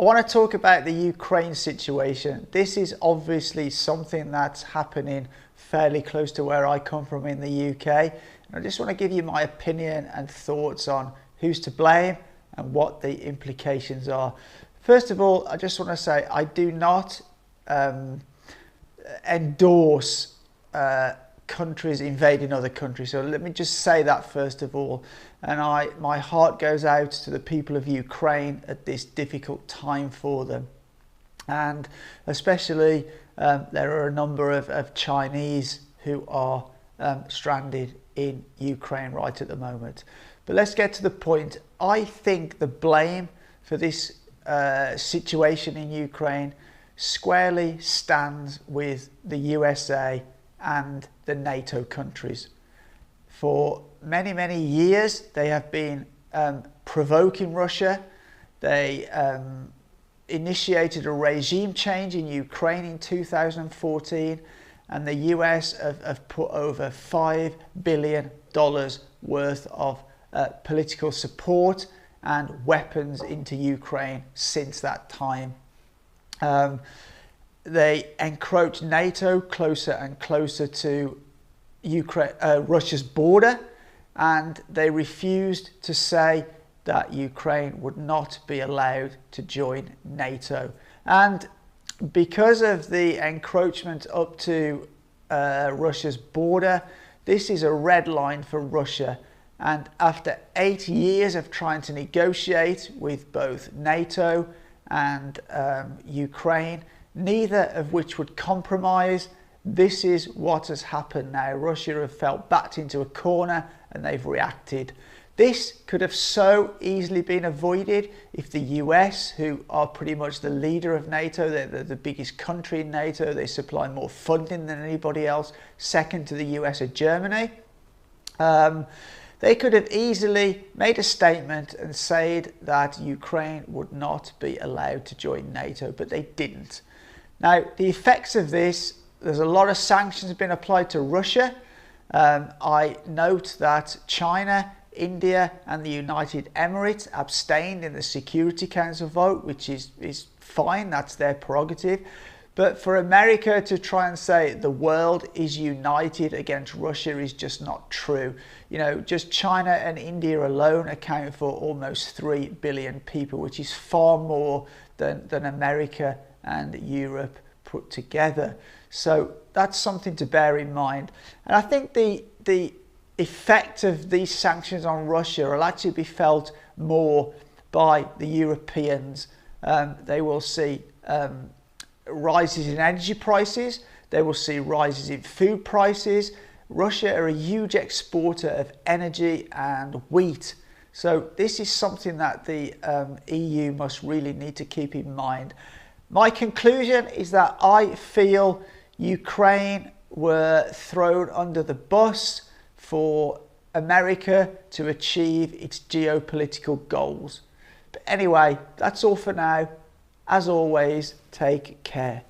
I want to talk about the Ukraine situation. This is obviously something that's happening fairly close to where I come from in the UK. And I just want to give you my opinion and thoughts on who's to blame and what the implications are. First of all, I just want to say I do not endorse countries invading other countries. So let me just say that first of all. And my heart goes out to the people of Ukraine at this difficult time for them. And especially there are a number of Chinese who are stranded in Ukraine right at the moment. But let's get to the point. I think the blame for this situation in Ukraine squarely stands with the USA and the NATO countries. For many, many years, they have been provoking Russia. They initiated a regime change in Ukraine in 2014, and the US have put over $5 billion worth of political support and weapons into Ukraine since that time. They encroached NATO closer and closer to Russia's border, and they refused to say that Ukraine would not be allowed to join NATO. And because of the encroachment up to Russia's border, this is a red line for Russia. And after 8 years of trying to negotiate with both NATO and Ukraine, neither of which would compromise, this is what has happened now. Russia have felt backed into a corner and they've reacted. This could have so easily been avoided if the US, who are pretty much the leader of NATO, they're the biggest country in NATO, they supply more funding than anybody else, second to the US or Germany. They could have easily made a statement and said that Ukraine would not be allowed to join NATO, but they didn't. Now, the effects of this, there's a lot of sanctions been applied to Russia. I note that China, India and the United Emirates abstained in the Security Council vote, which is fine, that's their prerogative. But for America to try and say the world is united against Russia is just not true. You know, just China and India alone account for almost 3 billion people, which is far more than America and Europe put together. So that's something to bear in mind. And I think the effect of these sanctions on Russia will actually be felt more by the Europeans. They will see rises in energy prices, they will see rises in food prices. Russia are a huge exporter of energy and wheat. So this is something that the EU must really need to keep in mind. My conclusion is that I feel Ukraine were thrown under the bus for America to achieve its geopolitical goals. But anyway, that's all for now. As always, take care.